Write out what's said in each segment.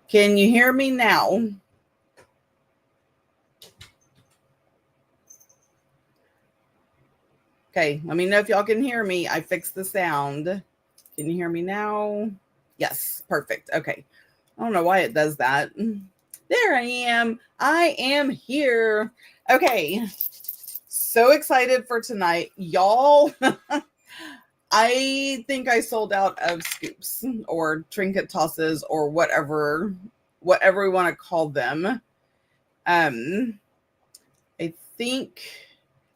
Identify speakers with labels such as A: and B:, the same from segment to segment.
A: Can you hear me now? Okay, let me know if y'all can hear me. I fixed the sound. Can you hear me now? Yes, perfect. Okay. I don't know why it does that. There I am. I am here. Okay. So excited for tonight. Y'all, I think I sold out of scoops or trinket tosses or whatever we want to call them. Um I think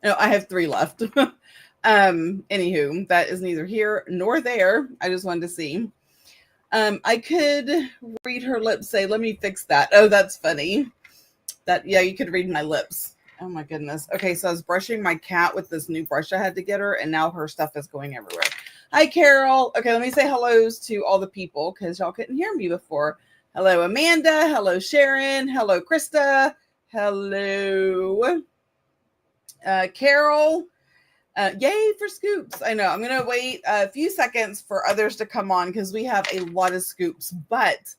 A: no, I have 3 left. Anywho, that is neither here nor there. I just wanted to see. I could read her lips say, let me fix that. Oh, that's funny. That yeah, you could read my lips. Oh my goodness. Okay, so I was brushing my cat with this new brush I had to get her, and now her stuff is going everywhere. Hi, Carol. Okay, let me say hellos to all the people because y'all couldn't hear me before. Hello, Amanda. Hello, Sharon. Hello, Krista. Hello, Carol. Yay for scoops. I know. I'm going to wait a few seconds for others to come on because we have a lot of scoops. But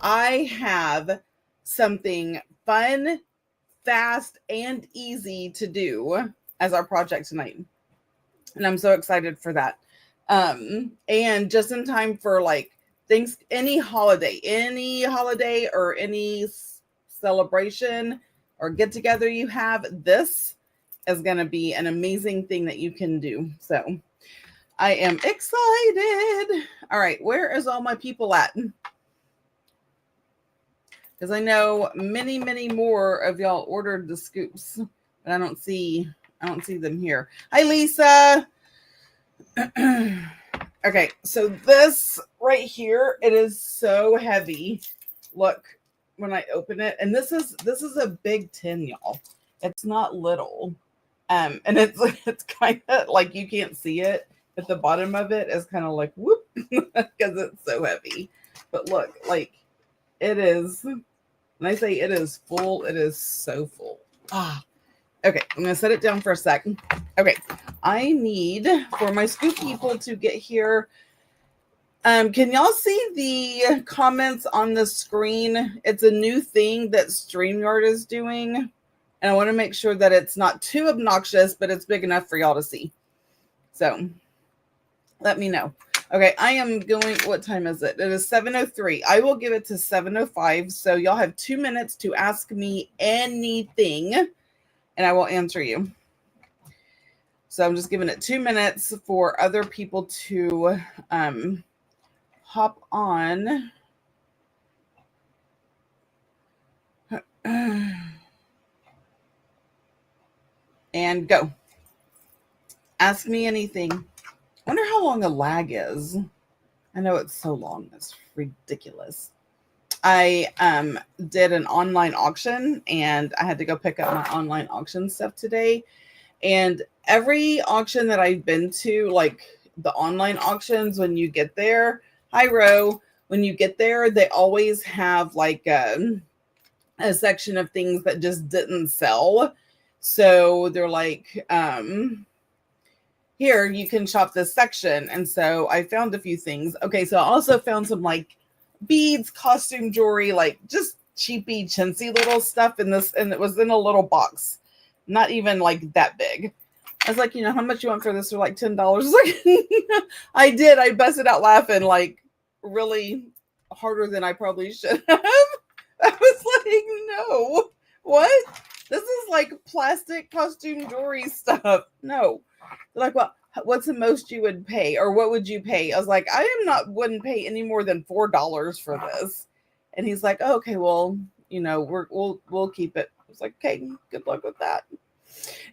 A: I have something fun, fast, and easy to do as our project tonight. And I'm so excited for that. And just in time for like things, any holiday or any celebration or get together you have, this is going to be an amazing thing that you can do. So I am excited. All right, where is all my people at? Because I know many more of y'all ordered the scoops, but I don't see them here. Hi, Lisa. Okay, so this right here, it is so heavy. Look, when I open it, and this is a big tin, y'all. It's not little. And it's kind of like you can't see it, but the bottom of it is kind of like whoop because it's so heavy. But look, like it is. When I say it is full, it is so full. Okay, I'm gonna set it down for a second. Okay, I need for my scoop people to get here. Can y'all see the comments on the screen? It's a new thing that StreamYard is doing. And I want to make sure that it's not too obnoxious, but it's big enough for y'all to see. So let me know. Okay, I am going. What time is it? It is 7:03. I will give it to 7:05. So y'all have 2 minutes to ask me anything, and I will answer you. So I'm just giving it 2 minutes for other people to hop on. And go. Ask me anything. I wonder how long a lag is. I know it's so long. It's ridiculous. I did an online auction and I had to go pick up my online auction stuff today. And every auction that I've been to, like the online auctions, when you get there, hi Ro, when you get there, they always have like a section of things that just didn't sell. So they're like, here, you can shop this section. And so I found a few things. Okay, so I also found some like beads, costume jewelry, like just cheapy, chintzy little stuff in this. And it was in a little box, not even like that big. I was like, how much you want for this? For like $10. Like, I did. I busted out laughing like really harder than I probably should have. I was like, no, what? This is like plastic costume jewelry stuff. No. They're like, well, what's the most you would pay? Or what would you pay? I was like, wouldn't pay any more than $4 for this. And he's like, oh, okay, well, we'll keep it. I was like, okay, good luck with that.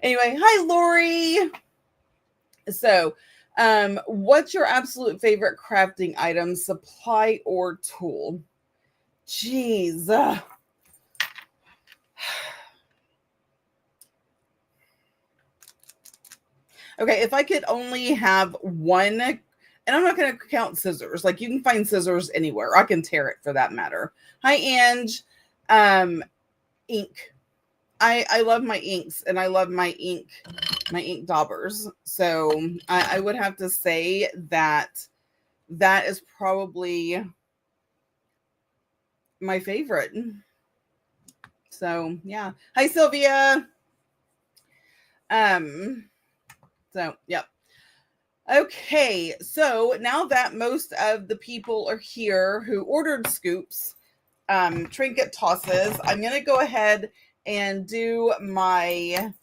A: Anyway, hi Lori. So, what's your absolute favorite crafting item, supply, or tool? Jeez. Okay, if I could only have one, and I'm not going to count scissors. Like you can find scissors anywhere. I can tear it for that matter. Hi, Ange. Ink. I love my inks and I love my ink daubers. So I would have to say that is probably my favorite. So yeah. Hi, Sylvia. So yep. Okay, so now that most of the people are here who ordered scoops, trinket tosses, I'm going to go ahead and do my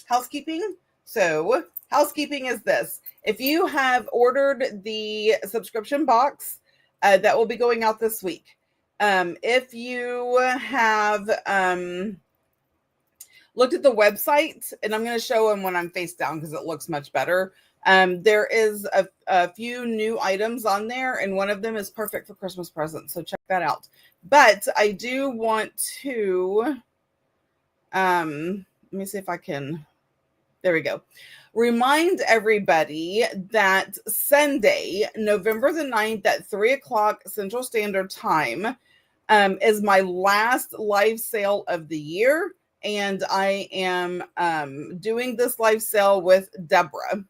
A: housekeeping. So housekeeping is this. If you have ordered the subscription box, that will be going out this week. If you have looked at the website, and I'm going to show them when I'm face down because it looks much better. There is a few new items on there, and one of them is perfect for Christmas presents. So check that out. But I do want to, let me see if I can, there we go. Remind everybody that Sunday, November the 9th at 3:00 Central Standard Time is my last live sale of the year. And I am doing this live sale with Deborah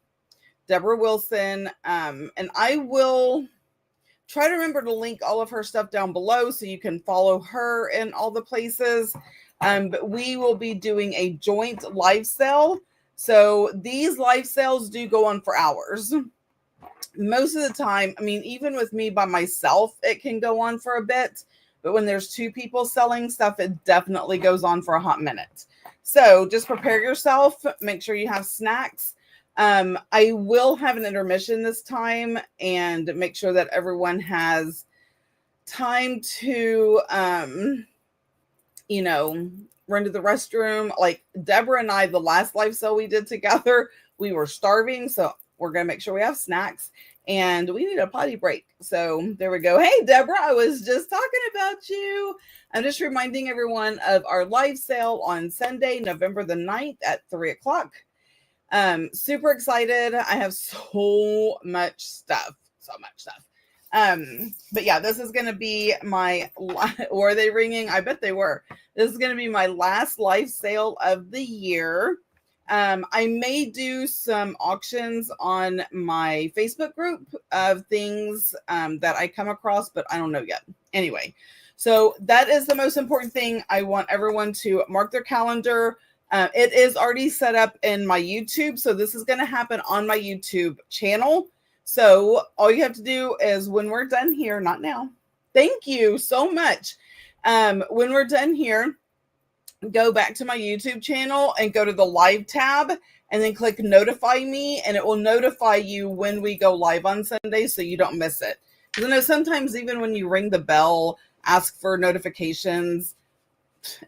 A: Wilson. And I will try to remember to link all of her stuff down below so you can follow her in all the places. But we will be doing a joint live sale. So these live sales do go on for hours. Most of the time, I mean, even with me by myself, it can go on for a bit. But when there's two people selling stuff, it definitely goes on for a hot minute. So just prepare yourself. Make sure you have snacks. I will have an intermission this time and make sure that everyone has time to, run to the restroom. Like Deborah and I, the last live sale we did together, we were starving. So we're going to make sure we have snacks. And we need a potty break. So there we go. Hey, Deborah, I was just talking about you. I'm just reminding everyone of our live sale on Sunday, November the 9th at 3:00. Super excited. I have so much stuff. But yeah, this is going to be my, were they ringing? I bet they were. This is going to be my last live sale of the year. I may do some auctions on my Facebook group of things that I come across, but I don't know yet. Anyway, so that is the most important thing. I want everyone to mark their calendar. It is already set up in my YouTube, so this is going to happen on my YouTube channel. So all you have to do is when we're done here, not now. Thank you so much. When we're done here, go back to my YouTube channel and go to the live tab and then click notify me, and it will notify you when we go live on Sunday so you don't miss it. Because I know sometimes even when you ring the bell, ask for notifications,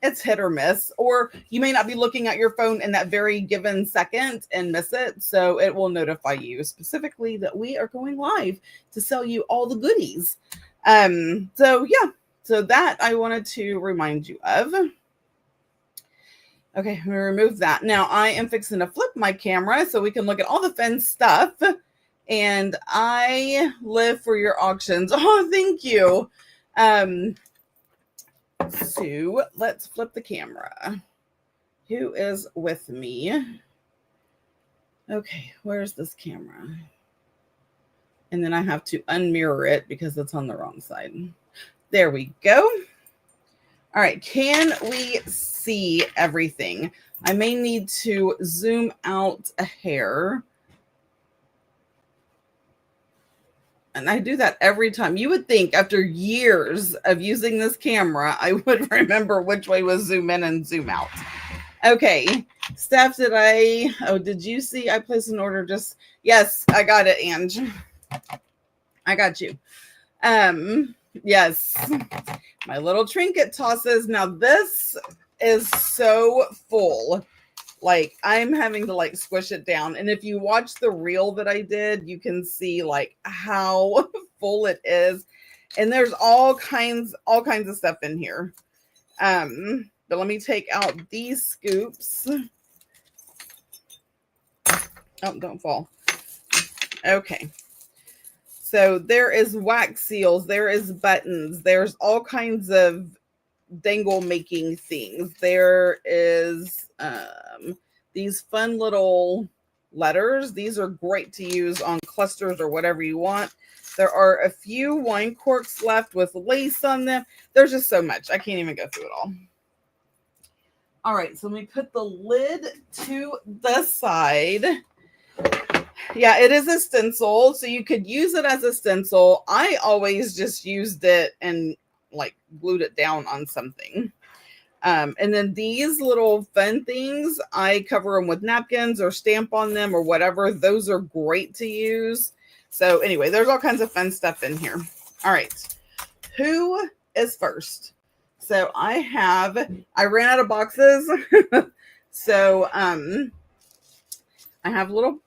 A: it's hit or miss, or you may not be looking at your phone in that very given second and miss it. So it will notify you specifically that we are going live to sell you all the goodies. So that I wanted to remind you of. Okay, I'm going to remove that. Now I am fixing to flip my camera so we can look at all the fun stuff. And I live for your auctions. Oh, thank you. So let's flip the camera. Who is with me? Okay, where's this camera? And then I have to unmirror it because it's on the wrong side. There we go. All right, can we see everything? I may need to zoom out a hair. And I do that every time. You would think after years of using this camera, I would remember which way was zoom in and zoom out. Okay, Steph, did you see I placed an order yes, I got it, Ange. I got you. Yes, my little trinket tosses. Now this is so full. Like I'm having to squish it down. And if you watch the reel that I did, you can see how full it is. And there's all kinds of stuff in here. But let me take out these scoops. Oh, don't fall. Okay. So there is wax seals, there is buttons, there's all kinds of dangle making things. There is these fun little letters. These are great to use on clusters or whatever you want. There are a few wine corks left with lace on them. There's just so much. I can't even go through it all. All right, so let me put the lid to the side. Yeah, it is a stencil, so you could use it as a stencil. I always just used it and like glued it down on something. And then these little fun things, I cover them with napkins or stamp on them or whatever. Those are great to use. So anyway, there's all kinds of fun stuff in here. All right, who is first? So I ran out of boxes. So I have little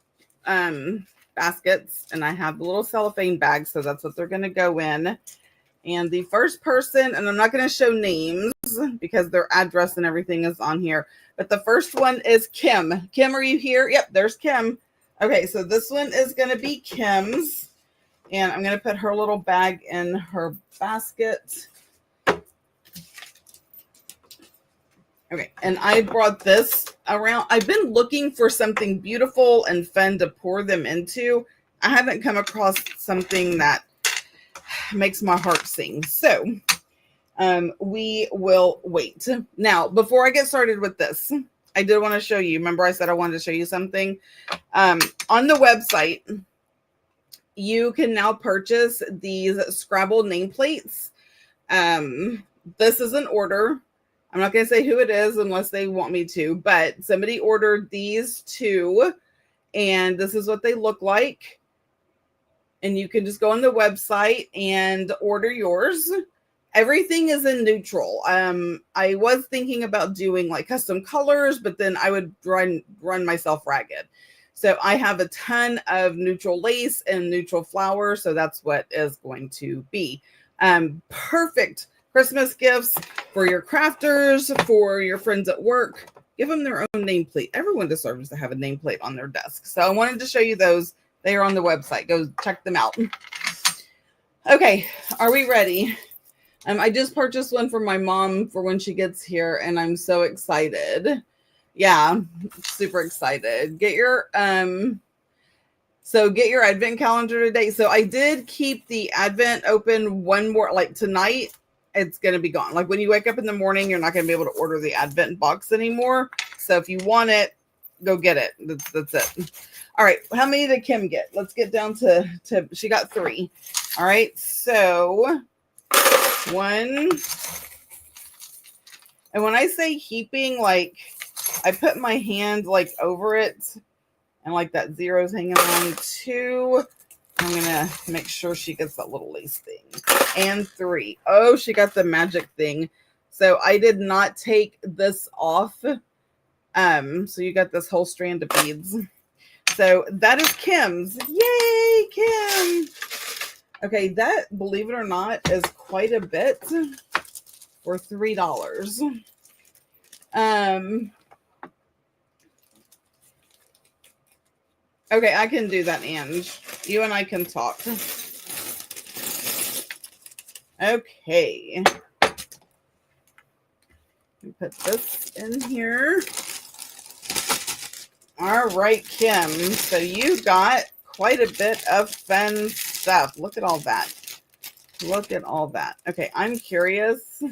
A: baskets, and I have little cellophane bags, so that's what they're going to go in. And the first person, and I'm not going to show names because their address and everything is on here, but the first one is Kim. Kim, are you here? Yep, there's Kim. Okay, so this one is going to be Kim's, and I'm going to put her little bag in her basket. Okay, and I brought this around. I've been looking for something beautiful and fun to pour them into. I haven't come across something that makes my heart sing. So we will wait. Now, before I get started with this, I did want to show you. Remember I said I wanted to show you something? On the website, you can now purchase these Scrabble nameplates. This is an order. I'm not going to say who it is unless they want me to, but somebody ordered these two, and this is what they look like. And you can just go on the website and order yours. Everything is in neutral. I was thinking about doing like custom colors, but then I would run myself ragged. So I have a ton of neutral lace and neutral flowers. So that's what is going to be. Perfect Christmas gifts for your crafters, for your friends at work. Give them their own nameplate. Everyone deserves to have a nameplate on their desk. So I wanted to show you those. They are on the website. Go check them out. Okay, are we ready? I just purchased one for my mom for when she gets here, and I'm so excited. Yeah, super excited. Get your advent calendar today. So I did keep the advent open one more, like tonight. It's going to be gone. Like when you wake up in the morning, you're not going to be able to order the advent box anymore. So if you want it, go get it. That's it. All right. How many did Kim get? Let's get down to she got 3. All right. So 1. And when I say heaping, like I put my hand like over it and like that 0's hanging on. 2. I'm going to make sure she gets that little lace thing. And 3. Oh, she got the magic thing. So I did not take this off. So you got this whole strand of beads. So that is Kim's. Yay, Kim. Okay, that, believe it or not, is quite a bit for $3. Okay, I can do that, Ange. You and I can talk. Okay. Put this in here. All right, Kim. So you got quite a bit of fun stuff. Look at all that. Look at all that. Okay, I'm curious.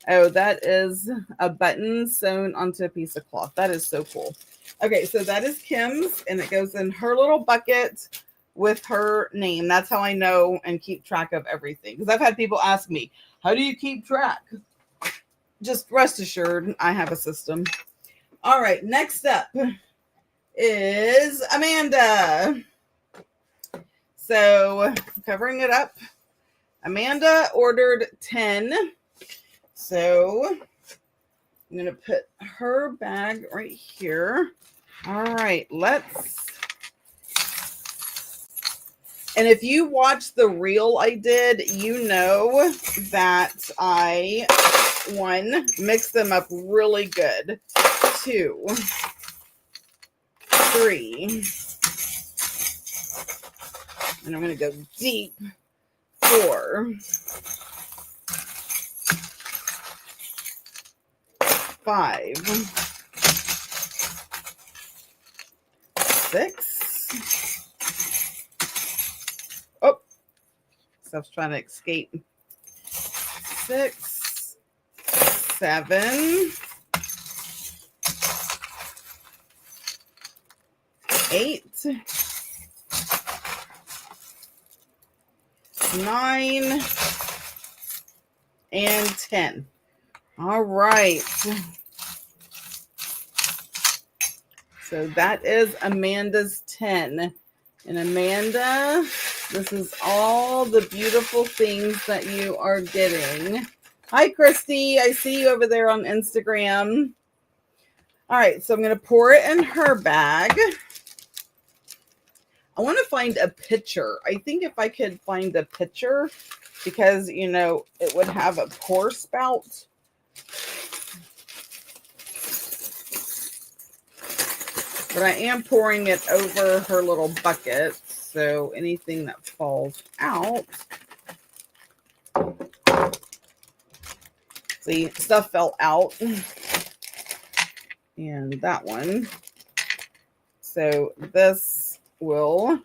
A: Oh, that is a button sewn onto a piece of cloth. That is so cool. Okay, so that is Kim's, and it goes in her little bucket with her name. That's how I know and keep track of everything. Because I've had people ask me, how do you keep track? Just rest assured, I have a system. All right, next up is Amanda. So, covering it up, Amanda ordered 10. So, I'm going to put her bag right here. All right, and if you watch the reel I did, you know that I, 1, mixed them up really good. 2, 3, and I'm going to go deep. 4, 5, 6. Oh, stuff's trying to escape. 6, 7, 8, 9, and 10. All right. So that is Amanda's 10. And Amanda, this is all the beautiful things that you are getting. Hi, Christy. I see you over there on Instagram. All right, so I'm going to pour it in her bag. I want to find a pitcher. I think if I could find a pitcher, because, you know, it would have a pour spout. But I am pouring it over her little bucket, so anything that falls out. See, stuff fell out. And that one. So this will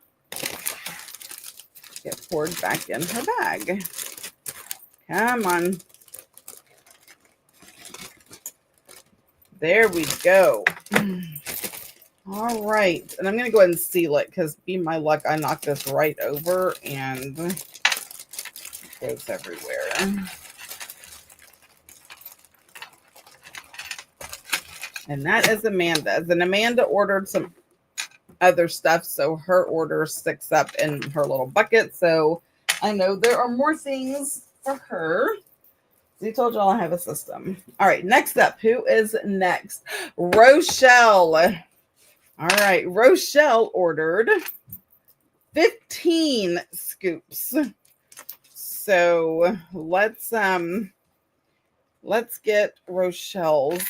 A: get poured back in her bag. Come on. There we go. All right. And I'm going to go ahead and seal it because, be my luck, I knocked this right over and it goes everywhere. And that is Amanda's. And Amanda ordered some other stuff, so her order sticks up in her little bucket. So I know there are more things for her. So you told y'all I have a system. All right, next up. Who is next? Rochelle. All right, Rochelle ordered 15 scoops. So let's get Rochelle's.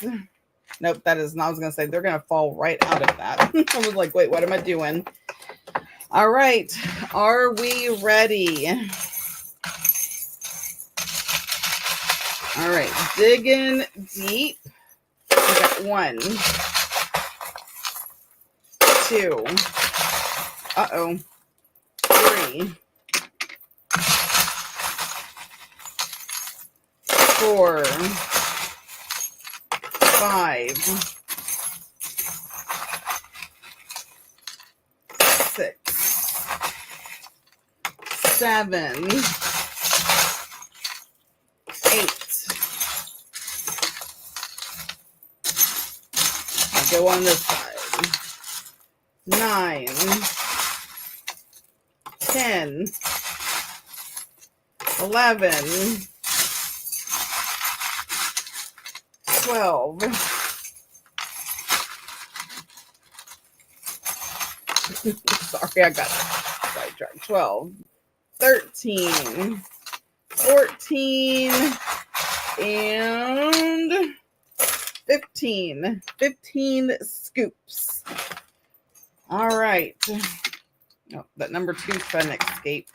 A: Nope, that is not. I was going to say they're going to fall right out of that. I was like, wait, what am I doing? All right. Are we ready? All right. Digging deep. We got 1, 2. Uh-oh. 3. 4. 5, 6, 7, 8. I'll go on this side. 9, 10, 11, 12. Sorry, I got sidetracked. 12, 13, 14, and 15. 15 scoops. All right. Oh, that number 2 is trying to escape.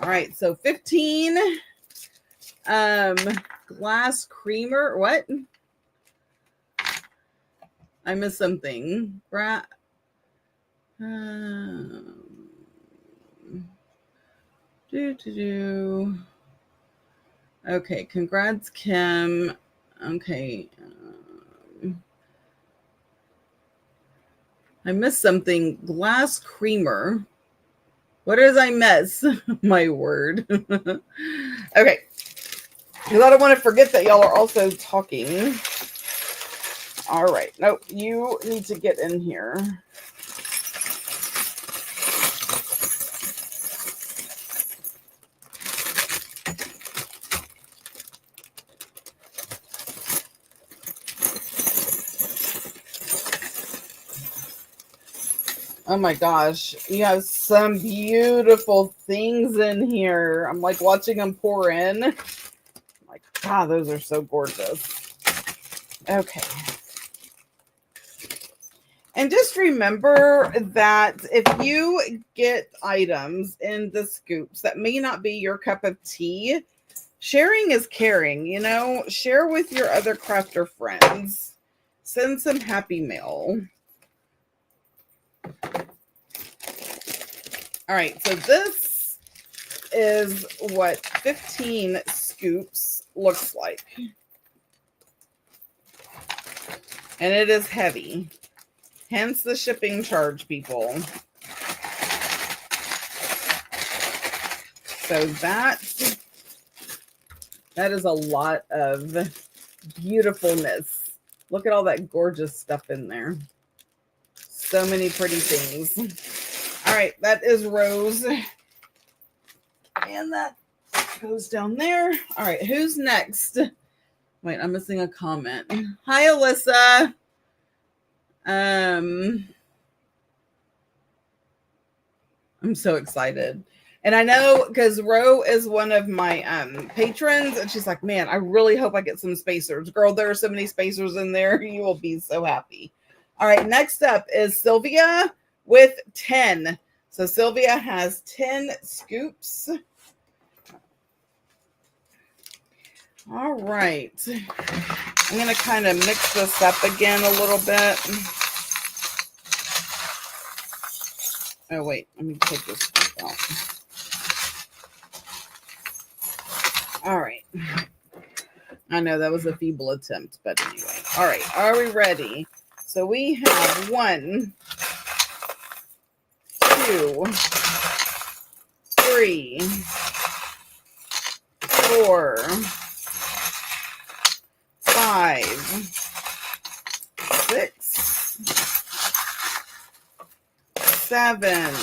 A: All right, so 15 glass creamer. What? I missed something. Okay, congrats, Kim. Okay. I missed something. Glass creamer. What did I miss? My word. Okay. Because I don't want to forget that y'all are also talking. All right. Nope. You need to get in here. Oh my gosh. You have some beautiful things in here. I'm like watching them pour in. I'm like, God, those are so gorgeous. Okay. And just remember that if you get items in the scoops that may not be your cup of tea, sharing is caring, you know? Share with your other crafter friends. Send some happy mail. All right, so this is what 15 scoops looks like. And it is heavy. Hence the shipping charge, people. So that is a lot of beautifulness. Look at all that gorgeous stuff in there. So many pretty things. All right, that is Rose. And that goes down there. All right, who's next? Wait, I'm missing a comment. Hi, Alyssa. I'm so excited. And I know because Ro is one of my patrons, and she's like, man, I really hope I get some spacers. Girl, there are so many spacers in there. You will be so happy. All right, next up is Sylvia with 10. So Sylvia has 10 scoops. All right. I'm going to kind of mix this up again a little bit. Oh, wait. Let me take this stuff out. All right. I know that was a feeble attempt, but anyway. All right. Are we ready? So we have 1, 2, 3, 4, 5, 6, 7,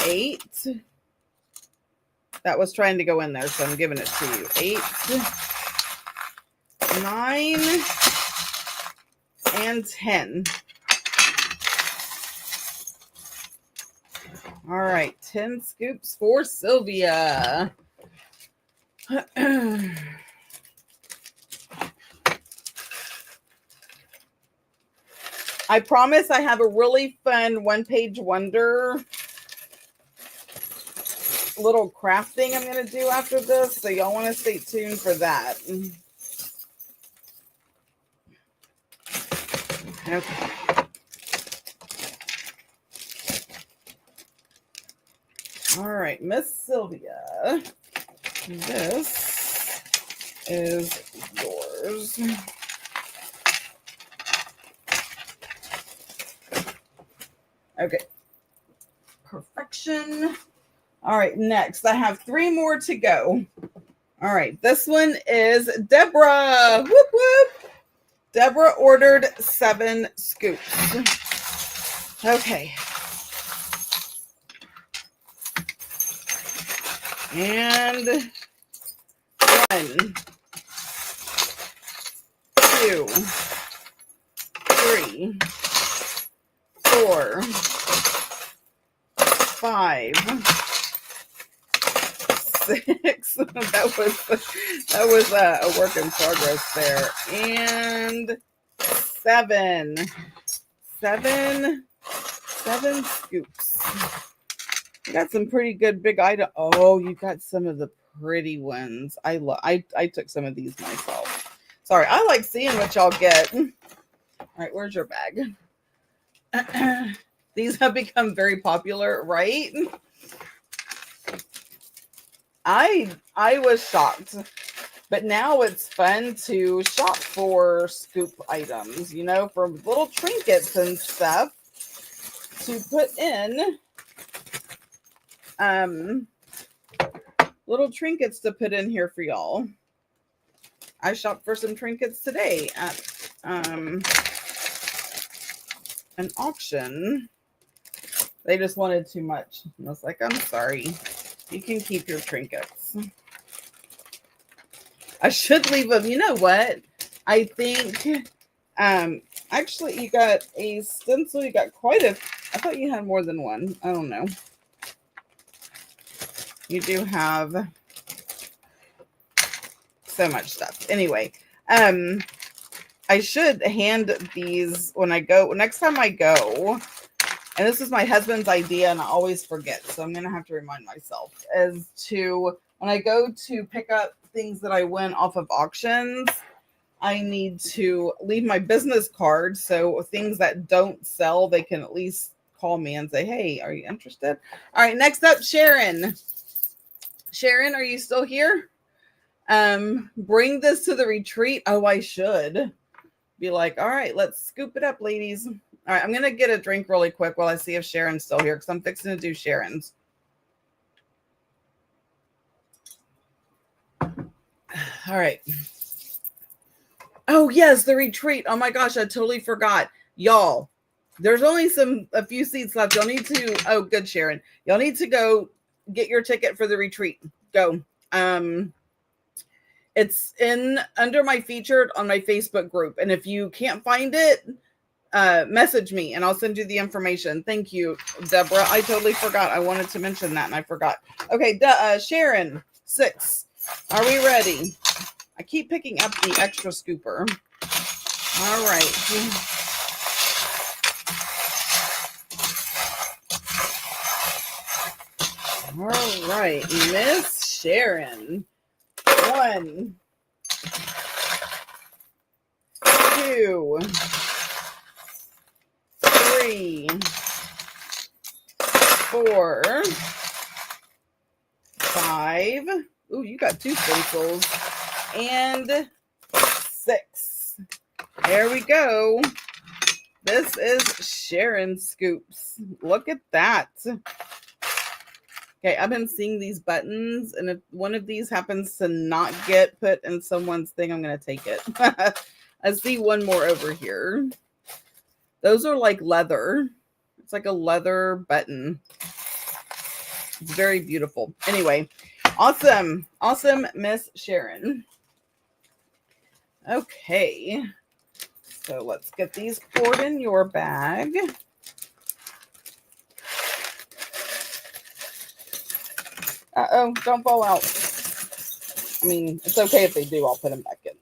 A: 8. That was trying to go in there, so I'm giving it to you. 8, 9, and 10. All right, 10 scoops for Sylvia. I promise I have a really fun one-page wonder little crafting I'm going to do after this, so y'all want to stay tuned for that. Okay. All right, Miss Sylvia, this is yours. Okay. Perfection. All right, next I have 3 more to go. All right, this one is Deborah. Whoop, whoop. Deborah ordered 7 scoops. Okay. And 1, 2, 3, 4, 5, 6. That was a work in progress there. And 7. 7 scoops. You got some pretty good big item. Oh, you got some of the pretty ones. I took some of these myself. Sorry, I like seeing what y'all get. All right, where's your bag? These have become very popular, right? I was shocked, but now it's fun to shop for scoop items, you know, for little trinkets and stuff to put in. Little trinkets to put in here for y'all. I shopped for some trinkets today at an auction. They just wanted too much. I was like, I'm sorry. You can keep your trinkets. I should leave them. You know what? I think, actually, you got a stencil. You got quite a, I thought you had more than one. I don't know. You do have so much stuff. Anyway, I should hand these when I go, next time I go, and this is my husband's idea and I always forget, so I'm going to have to remind myself, as to when I go to pick up things that I win off of auctions, I need to leave my business card. So things that don't sell, they can at least call me and say, hey, are you interested? All right, next up, Sharon. Sharon, are you still here? Bring this to the retreat. Oh, I should be like, all right, let's scoop it up, ladies. All right, I'm going to get a drink really quick while I see if Sharon's still here because I'm fixing to do Sharon's. All right. Oh, yes, the retreat. Oh, my gosh, I totally forgot. Y'all, there's only a few seats left. Y'all need to, oh, good, Sharon. Y'all need to go get your ticket for the retreat. Go. It's under my featured on my Facebook group. And if you can't find it, message me and I'll send you the information. Thank you, Deborah. I totally forgot. I wanted to mention that and I forgot. Okay, Sharon, 6. Are we ready? I keep picking up the extra scooper. All right. All right, Miss Sharon. 1, 2, 3, 4, 5. Ooh, you got 2 pencils. And 6. There we go. This is Sharon Scoops. Look at that. Okay, I've been seeing these buttons, and if one of these happens to not get put in someone's thing, I'm going to take it. I see one more over here. Those are like leather. It's like a leather button. It's very beautiful. Anyway, awesome. Awesome, Miss Sharon. Okay. So let's get these poured in your bag. Uh-oh, don't fall out. I mean, it's okay if they do. I'll put them back in.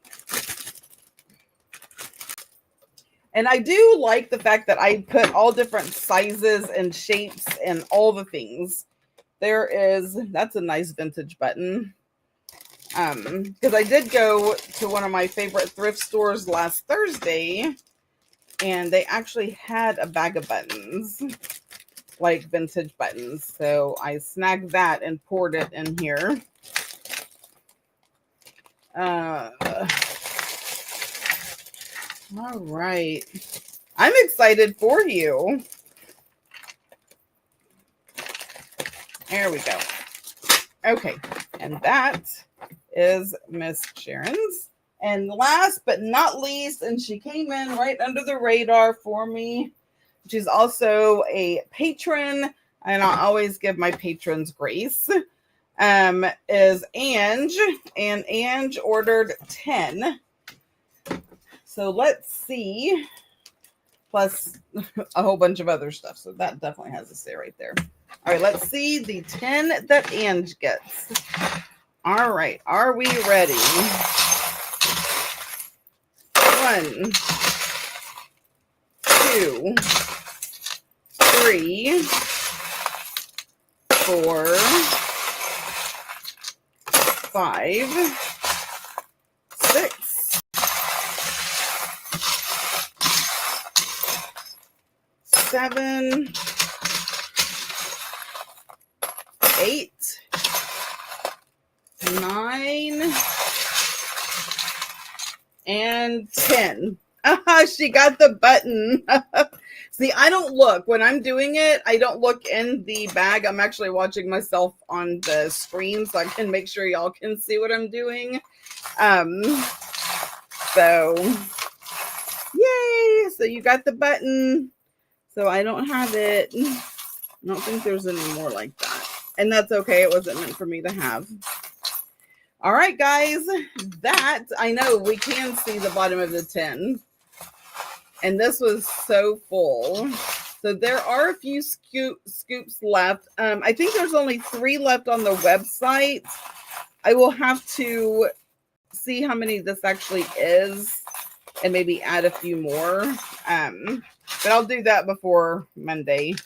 A: And I do like the fact that I put all different sizes and shapes and all the things. That's a nice vintage button. Because I did go to one of my favorite thrift stores last Thursday, and they actually had a bag of buttons, like vintage buttons. So I snagged that and poured it in here. All right. I'm excited for you. There we go. Okay. And that is Miss Sharon's. And last but not least, and she came in right under the radar for me. She's also a patron, and I always give my patrons grace. Is Ange, and Ange ordered 10. So let's see. Plus a whole bunch of other stuff. So that definitely has to stay right there. All right, let's see the 10 that Ange gets. All right, are we ready? 1, 2, 3, 4, 5, 6, 7, 8, 9, and 10. She got the button. See, I don't look. When I'm doing it, I don't look in the bag. I'm actually watching myself on the screen so I can make sure y'all can see what I'm doing. So, yay! So you got the button. So I don't have it. I don't think there's any more like that. And that's okay. It wasn't meant for me to have. All right, guys. That, I know we can see the bottom of the tin. And this was so full. So there are a few scoops left. I think there's only 3 left on the website. I will have to see how many this actually is and maybe add a few more. But I'll do that before Monday.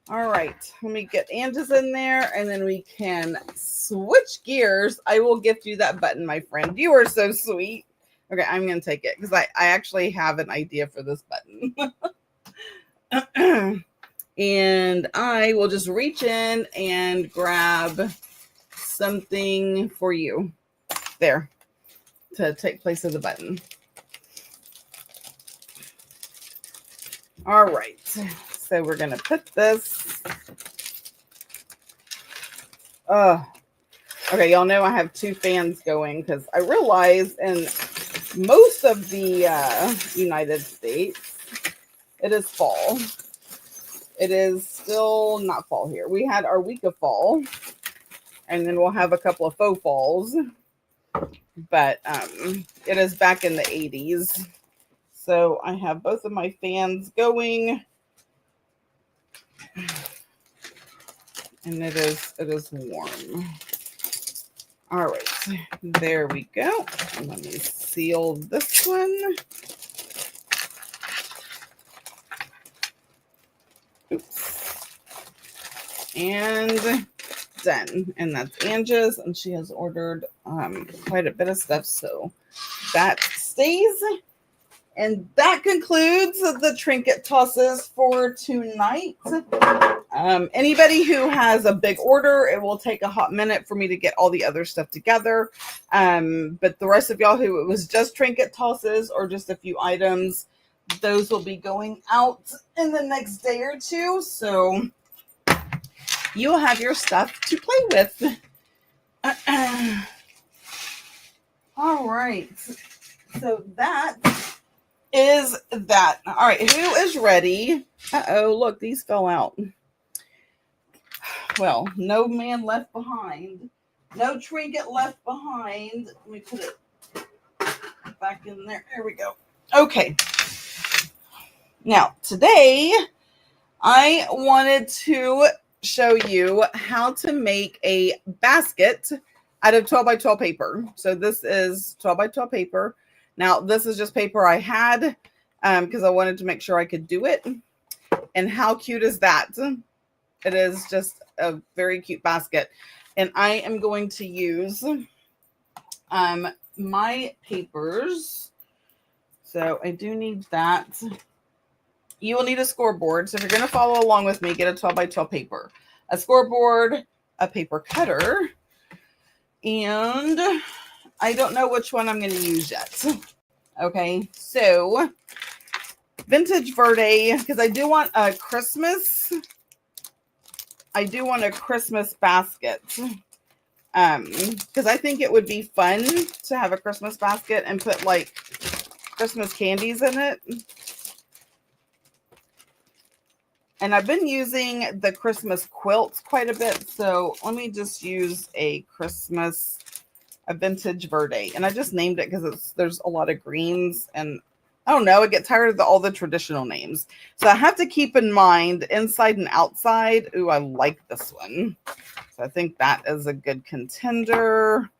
A: All right, let me get Ange's in there and then we can switch gears. I will gift you that button, my friend. You are so sweet. Okay, I'm going to take it because I actually have an idea for this button. And I will just reach in and grab something for you there to take place of the button. All right, so we're going to put this. Okay, y'all know I have two fans going because I realize in most of the United States, it is fall. It is still not fall here. We had our week of fall, and then we'll have a couple of faux falls, but it is back in the 80s. So I have both of my fans going, and it is warm. All right, there we go. Let me seal this one. Oops. And done. And that's Angie's, and she has ordered quite a bit of stuff, so that stays. And that concludes the trinket tosses for tonight. Anybody who has a big order, it will take a hot minute for me to get all the other stuff together. But the rest of y'all who it was just trinket tosses or just a few items, those will be going out in the next day or two. So you will have your stuff to play with. All right. So that is that. All right. Who is ready? Uh-oh, look, these fell out. Well, no man left behind. No trinket left behind. Let me put it back in there. There we go. Okay. Now, today, I wanted to show you how to make a basket out of 12 by 12 paper. So this is 12 by 12 paper. Now, this is just paper I had because I wanted to make sure I could do it. And how cute is that? It is just a very cute basket. And I am going to use my papers. So I do need that. You will need a scoreboard. So if you're going to follow along with me, get a 12 by 12 paper. A scoreboard, a paper cutter, and I don't know which one I'm going to use yet. Okay, so Vintage Verde, because I do want a Christmas. I do want a Christmas basket. Because I think it would be fun to have a Christmas basket and put like Christmas candies in it. And I've been using the Christmas quilts quite a bit. So let me just use a Vintage Verde. And I just named it because there's a lot of greens. And I don't know, I get tired of all the traditional names. So I have to keep in mind inside and outside. Ooh, I like this one. So I think that is a good contender.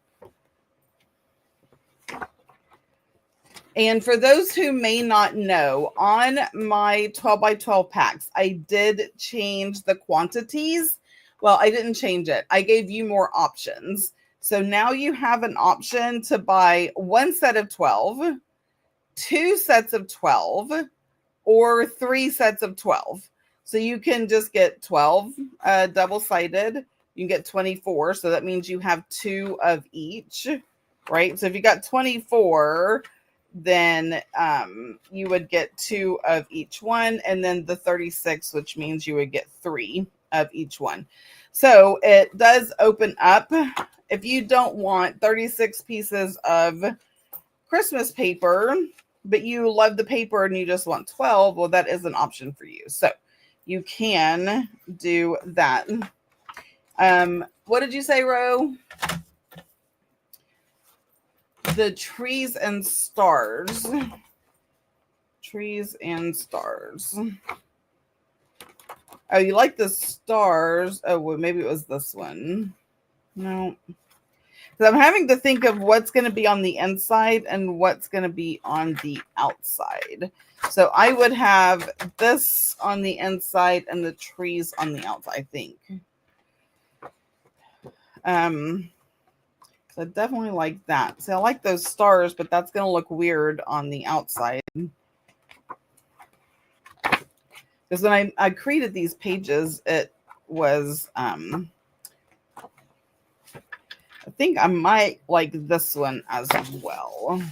A: And for those who may not know, on my 12 by 12 packs, I did change the quantities. Well, I didn't change it. I gave you more options. So now you have an option to buy one set of 12, 2 sets of 12, or 3 sets of 12. So you can just get 12 double-sided. You can get 24. So that means you have 2 of each, right? So if you got 24... then you would get 2 of each one, and then the 36, which means you would get 3 of each one. So it does open up. If you don't want 36 pieces of Christmas paper, but you love the paper and you just want 12, well, that is an option for you. So you can do that. What did you say, Ro? The trees and stars. Trees and stars. Oh, you like the stars? Oh, well, maybe it was this one. No. Because I'm having to think of what's going to be on the inside and what's going to be on the outside. So I would have this on the inside and the trees on the outside, I think. So I definitely like that. So I like those stars, but that's going to look weird on the outside. Because when I created these pages, it was, I think I might like this one as well.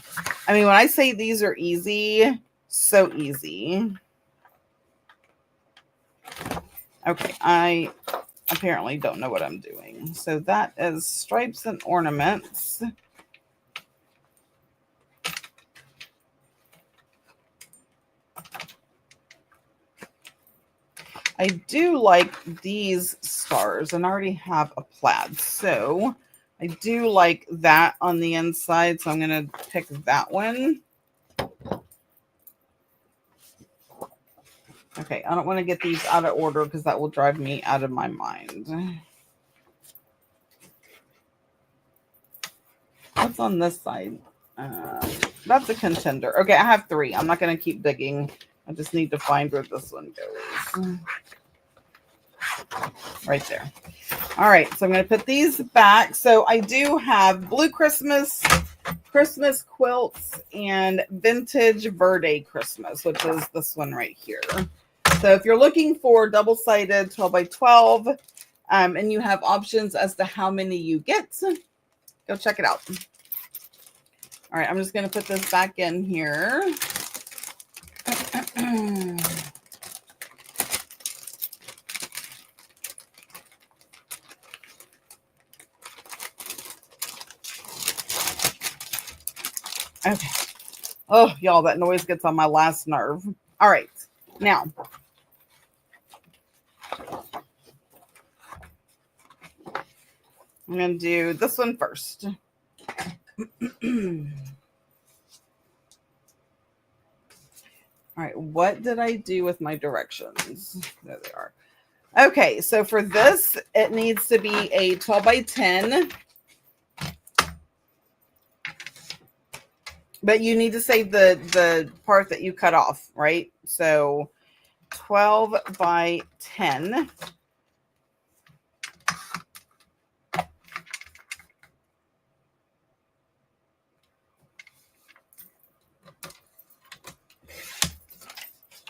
A: I mean, when I say these are easy, so easy. Okay, I apparently don't know what I'm doing. So that is stripes and ornaments. I do like these stars, and I already have a plaid. So I do like that on the inside. So I'm going to pick that one. Okay, I don't want to get these out of order because that will drive me out of my mind. What's on this side? That's a contender. Okay, I have 3. I'm not going to keep digging. I just need to find where this one goes. Right there. All right, so I'm going to put these back. So I do have Blue Christmas quilts, and Vintage Verde Christmas, which is this one right here. So if you're looking for double-sided 12 by 12, and you have options as to how many you get, go check it out. All right, I'm just going to put this back in here. Okay. Oh, y'all, that noise gets on my last nerve. All right. Now, I'm going to do this one first. All right. What did I do with my directions? There they are. Okay. So for this, it needs to be a 12 by 10. But you need to save the part that you cut off, right? So 12 by 10.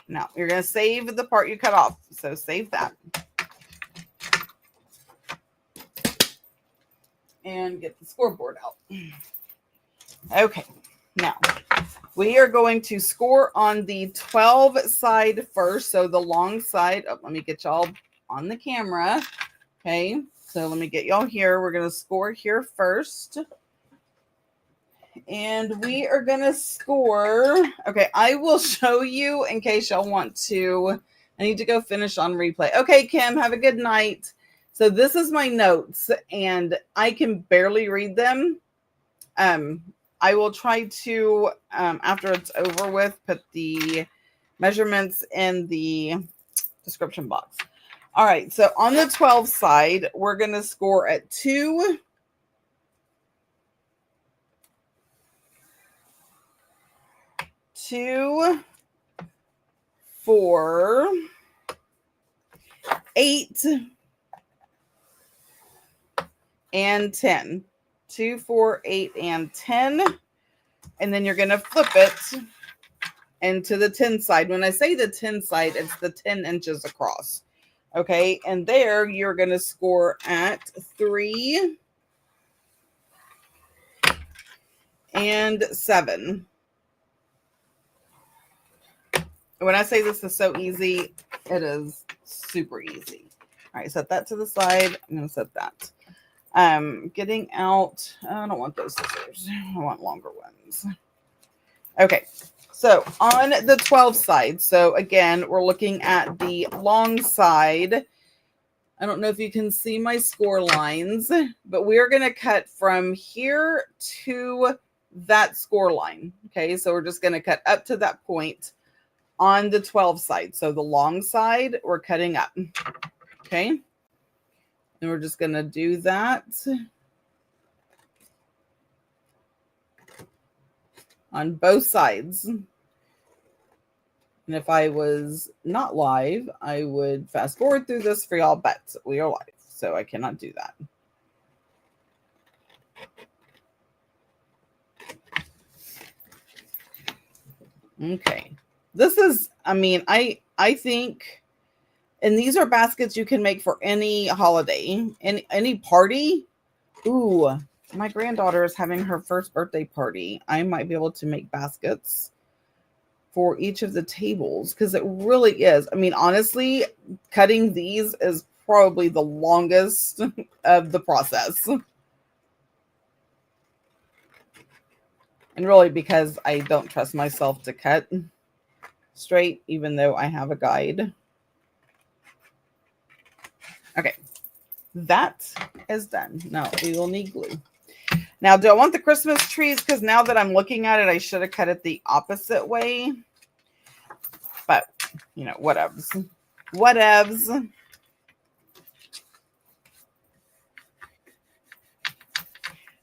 A: Now, you're going to save the part you cut off. So save that. And get the scoreboard out. Okay. Now, we are going to score on the 12 side first. So the long side. Oh, let me get y'all on the camera. Okay. So let me get y'all here. We're going to score here first. And we are going to score. Okay, I will show you in case y'all want to. I need to go finish on replay. Okay, Kim, have a good night. So this is my notes, and I can barely read them. I will try to, after it's over with, put the measurements in the description box. All right, so on the 12 side, we're going to score at 2, 2, 4, 8, and 10. 2, 4, 8, and 10. And then you're going to flip it into the 10 side. When I say the 10 side, it's the 10 inches across. Okay, and there you're going to score at 3 and 7. When I say this is so easy, it is super easy. All right, set that to the side. I'm going to set that. Getting out. I don't want those scissors. I want longer ones. Okay, so on the 12 side. So again, we're looking at the long side. I don't know if you can see my score lines, but we are going to cut from here to that score line. Okay, so we're just going to cut up to that point on the 12 side. So the long side, we're cutting up. Okay, and we're just going to do that on both sides. And if I was not live, I would fast forward through this for y'all, but we are live, so I cannot do that. Okay. This is, I mean, I think, and these are baskets you can make for any holiday, any party. Ooh, my granddaughter is having her first birthday party. I might be able to make baskets for each of the tables because it really is. I mean, honestly, cutting these is probably the longest of the process. And really because I don't trust myself to cut straight, even though I have a guide. Okay, that is done. Now we will need glue. Now, do I want the Christmas trees? Because now that I'm looking at it, I should have cut it the opposite way. But, you know, whatevs. Whatevs.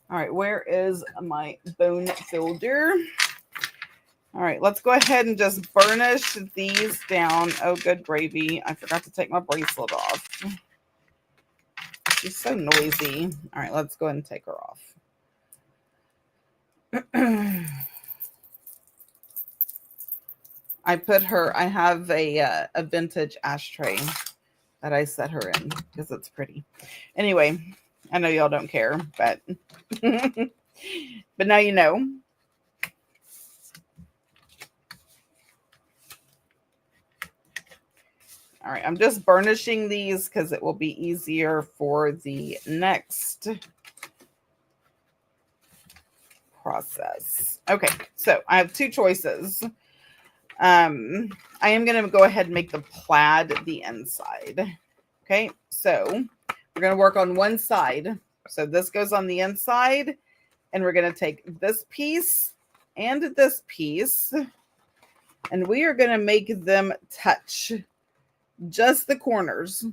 A: All right, where is my bone folder? All right, let's go ahead and just burnish these down. Oh, good gravy. I forgot to take my bracelet off. She's so noisy. All right, let's go ahead and take her off. I have a vintage ashtray that I set her in because it's pretty. Anyway, I know y'all don't care, but but now you know. All right, I'm just burnishing these because it will be easier for the next process. Okay, so I have two choices. I am going to go ahead and make the plaid the inside. Okay, so we're going to work on one side. So this goes on the inside, and we're going to take this piece and this piece, and we are going to make them touch just the corners.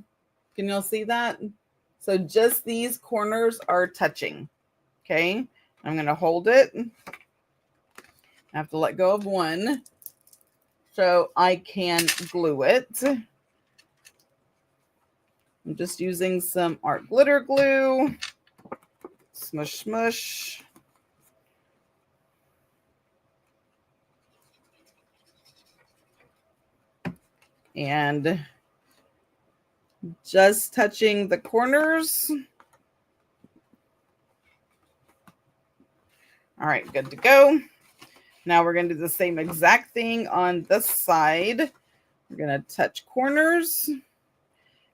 A: Can y'all see that? So just these corners are touching. Okay, I'm going to hold it. I have to let go of one so I can glue it. I'm just using some art glitter glue. Smush, smush. And just touching the corners. All right, good to go. Now we're going to do the same exact thing on this side. We're going to touch corners.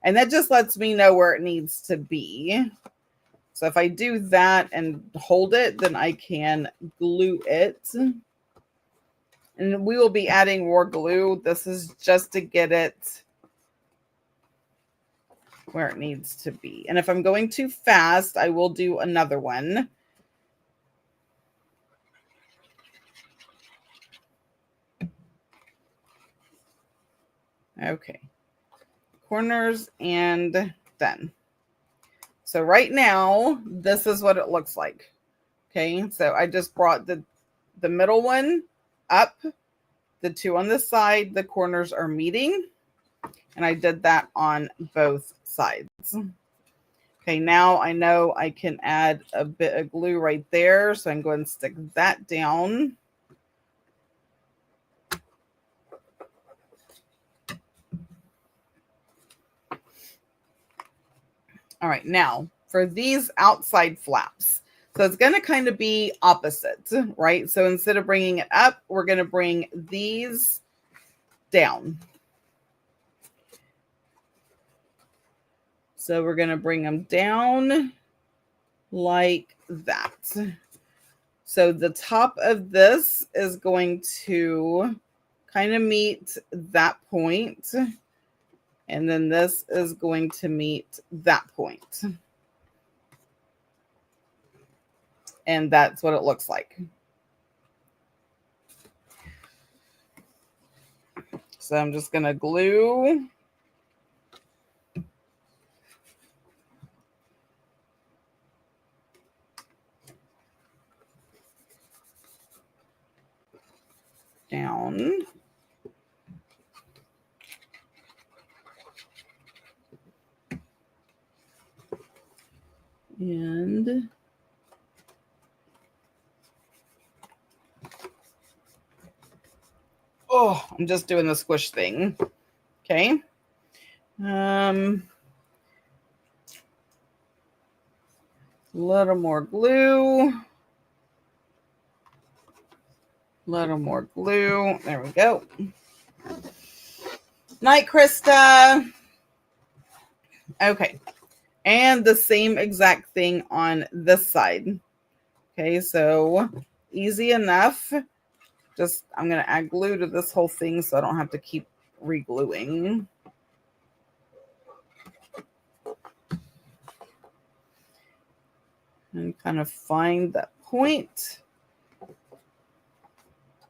A: And that just lets me know where it needs to be. So if I do that and hold it, then I can glue it. And we will be adding more glue. This is just to get it where it needs to be. And if I'm going too fast, I will do another one. Okay. Corners and done. So right now, this is what it looks like. Okay. So I just brought the middle one up. The two on this side, the corners are meeting. And I did that on both sides. Okay, now I know I can add a bit of glue right there. So I'm going to stick that down. All right, now for these outside flaps. So it's going to kind of be opposite, right? So instead of bringing it up, we're going to bring these down. So we're going to bring them down like that. So the top of this is going to kind of meet that point. And then this is going to meet that point. And that's what it looks like. So I'm just going to glue. Down. And Oh, I'm just doing the squish thing. Okay. Little more glue. Little more glue. There we go. Night, Krista. Okay. And the same exact thing on this side. Okay, so easy enough. Just, I'm going to add glue to this whole thing so I don't have to keep re-gluing. And kind of find that point.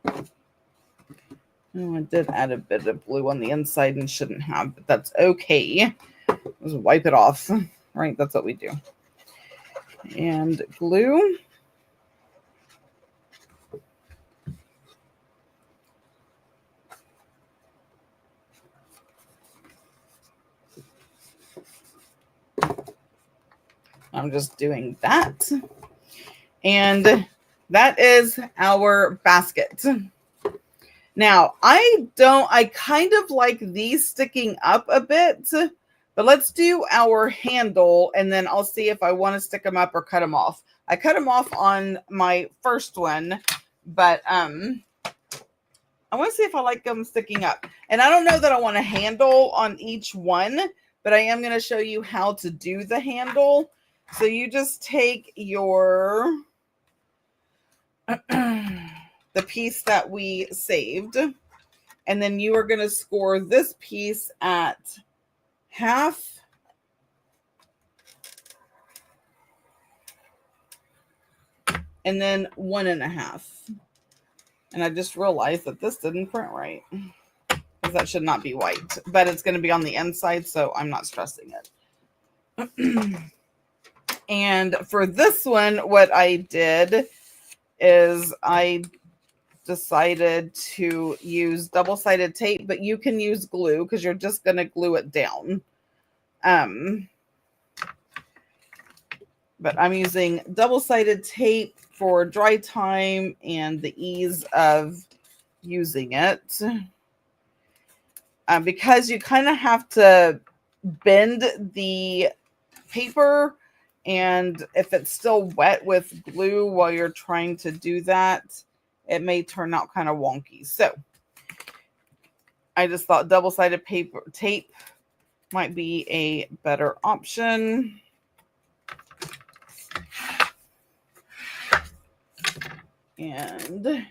A: Oh, I did add a bit of glue on the inside and shouldn't have, but that's okay. Just wipe it off, right? That's what we do. And glue. I'm just doing that. And that is our basket. Now, I kind of like these sticking up a bit, but let's do our handle and then I'll see if I want to stick them up or cut them off. I cut them off on my first one, but I want to see if I like them sticking up. And I don't know that I want a handle on each one, but I am going to show you how to do the handle. So you just take your the piece that we saved, and then you are going to score this piece at half. And then 1.5. And I just realized that this didn't print right, because that should not be white, but it's going to be on the inside, so I'm not stressing it. And for this one, what I did is I decided to use double-sided tape, but you can use glue because you're just going to glue it down. But I'm using double-sided tape for dry time and the ease of using it. Because you kind of have to bend the paper, and if it's still wet with glue while you're trying to do that, it may turn out kind of wonky. So I just thought double-sided tape might be a better option. And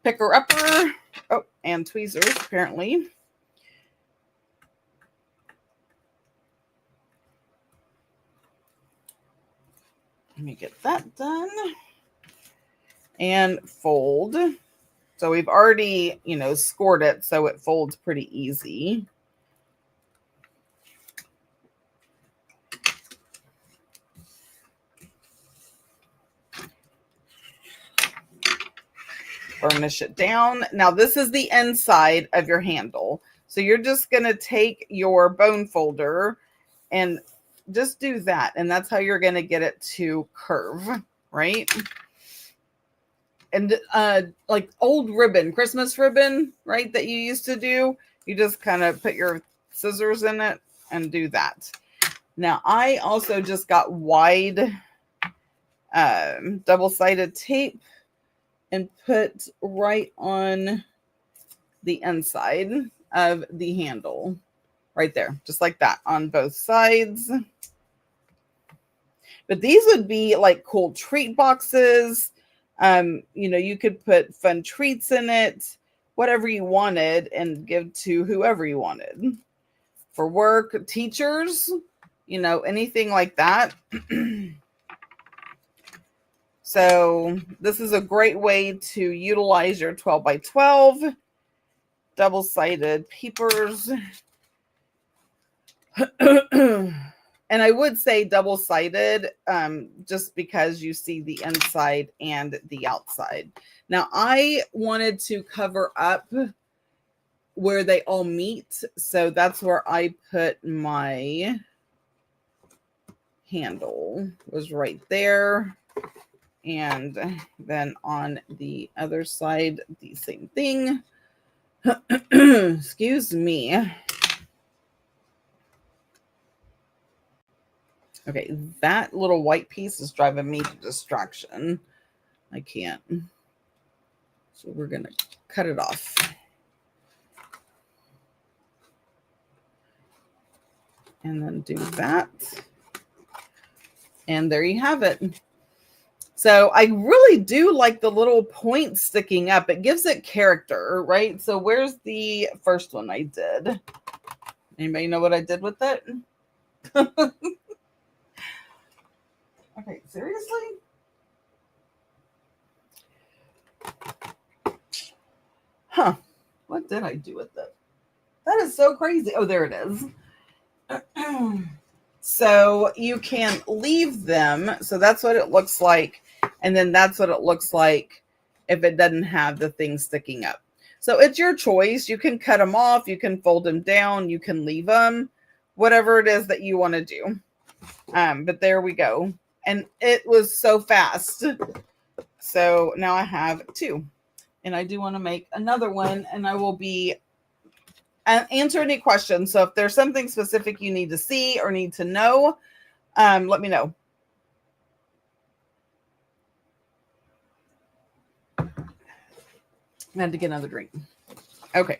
A: picker-upper. Oh, and tweezers, apparently. Let me get that done. And fold. So we've already, scored it, so it folds pretty easy. Burnish it down. Now this is the inside of your handle. So you're just going to take your bone folder and just do that. And that's how you're going to get it to curve, right? And like old ribbon, Christmas ribbon, right, that you used to do, you just kind of put your scissors in it and do that. Now I also just got wide double-sided tape and put right on the inside of the handle, right there, just like that on both sides. But these would be like cool treat boxes. You could put fun treats in it, whatever you wanted, and give to whoever you wanted. For work, teachers, anything like that. So this is a great way to utilize your 12 by 12 double-sided papers. And I would say double-sided just because you see the inside and the outside. Now, I wanted to cover up where they all meet. So that's where I put my handle, was right there. And then on the other side, the same thing. Excuse me. Okay, that little white piece is driving me to distraction. I can't. So we're going to cut it off. And then do that. And there you have it. So I really do like the little point sticking up. It gives it character, right? So where's the first one I did? Anybody know what I did with it? Okay, seriously? Huh. What did I do with it? That is so crazy. Oh, there it is. So you can leave them. So that's what it looks like. And then that's what it looks like if it doesn't have the thing sticking up. So it's your choice. You can cut them off. You can fold them down. You can leave them. Whatever it is that you want to do. But there we go. And it was so fast. So now I have 2. And I do want to make another one. And I will be answer any questions. So if there's something specific you need to see or need to know, let me know. I had to get another drink. Okay.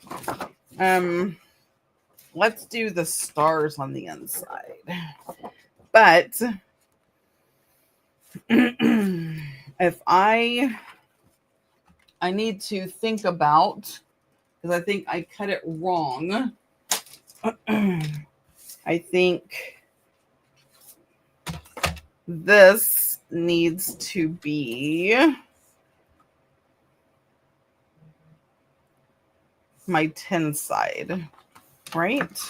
A: Let's do the stars on the inside. But if I need to think about, because I think I cut it wrong. I think this needs to be my 10 side, right?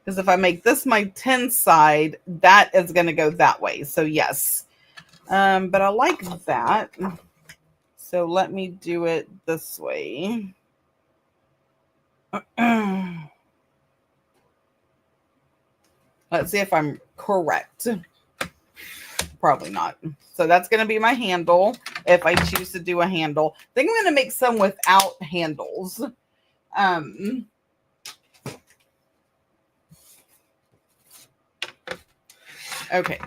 A: Because if I make this my 10 side, that is going to go that way. So yes. But I like that. So let me do it this way. Let's see if I'm correct. Probably not. So that's going to be my handle if I choose to do a handle. I think I'm going to make some without handles. Okay.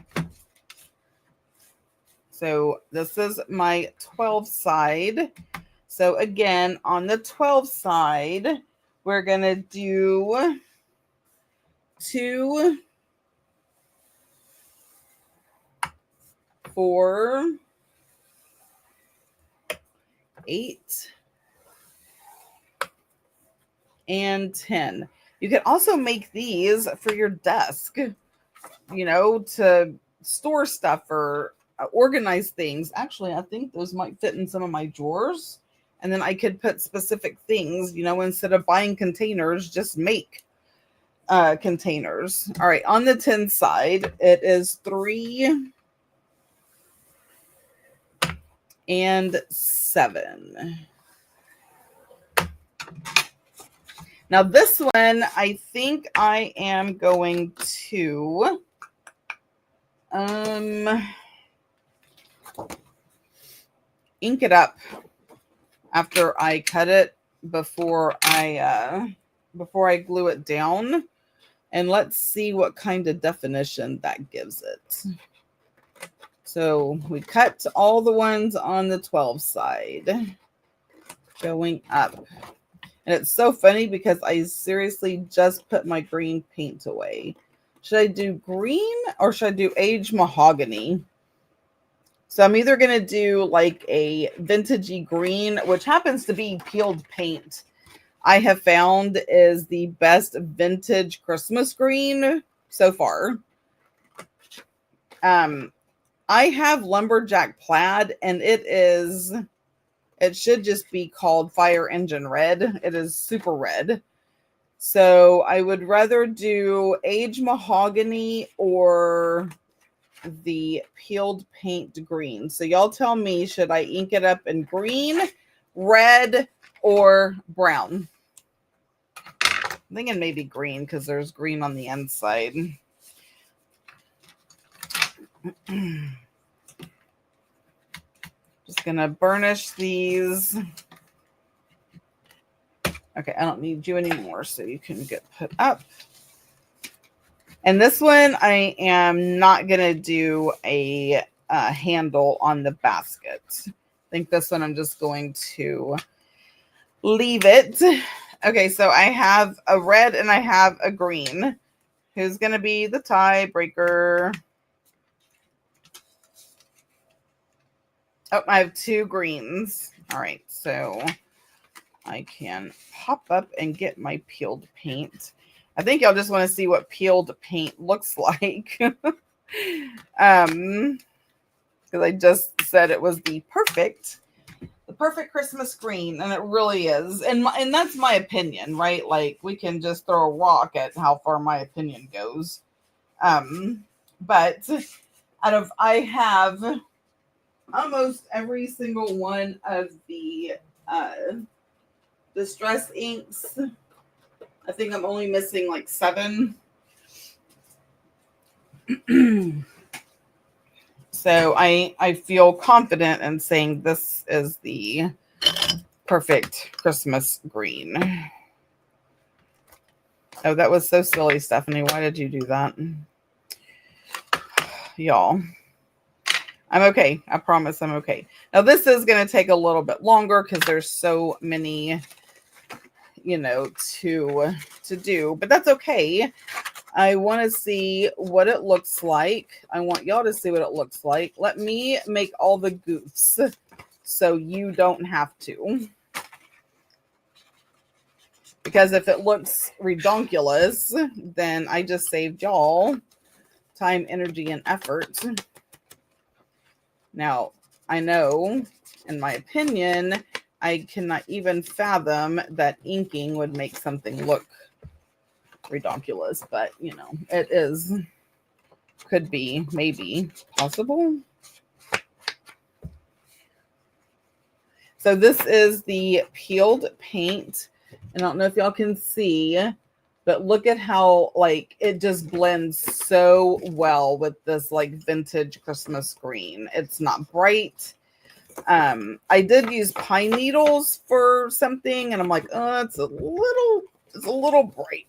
A: So this is my 12 side. So again, on the 12 side, we're going to do 2, 4, 8, and 10. You can also make these for your desk, you know, to store stuff or organize things. Actually, I think those might fit in some of my drawers. And then I could put specific things, you know, instead of buying containers, just make containers. All right, on the 10 side, it is 3 and 7. Now this one, I think I am going to ink it up after I cut it before I glue it down, and let's see what kind of definition that gives it. So we cut all the ones on the 12 side going up. And it's so funny because I seriously just put my green paint away. Should I do green or should I do aged mahogany? So I'm either going to do like a vintagey green, which happens to be peeled paint. I have found is the best vintage Christmas green so far. I have lumberjack plaid, and it should just be called fire engine red. It is super red. So I would rather do aged mahogany or the peeled paint green. So y'all tell me, should I ink it up in green, red, or brown? I'm thinking maybe green because there's green on the inside. Just gonna burnish these. Okay, I don't need you anymore, so you can get put up. And this one, I am not gonna do a handle on the basket. I think this one I'm just going to leave it. Okay, so I have a red and I have a green. Who's gonna be the tiebreaker? Oh, I have 2 greens. All right, so I can pop up and get my peeled paint. I think y'all just want to see what peeled paint looks like. Because I just said it was the perfect Christmas green, and it really is. And that's my opinion, right? Like, we can just throw a rock at how far my opinion goes. But I have almost every single one of the distress inks. I think I'm only missing like 7. So I feel confident in saying this is the perfect Christmas green. Oh, that was so silly, Stephanie. Why did you do that? Y'all. I'm okay. I promise I'm okay. Now, this is going to take a little bit longer because there's so many, to do. But that's okay. I want to see what it looks like. I want y'all to see what it looks like. Let me make all the goofs so you don't have to. Because if it looks redonkulous, then I just saved y'all time, energy, and effort. Now, I know, in my opinion, I cannot even fathom that inking would make something look redonkulous, but it is, could be, maybe possible. So this is the peeled paint, and I don't know if y'all can see, but look at how it just blends so well with this vintage Christmas green. It's not bright. I did use pine needles for something, and I'm like, oh, it's a little bright.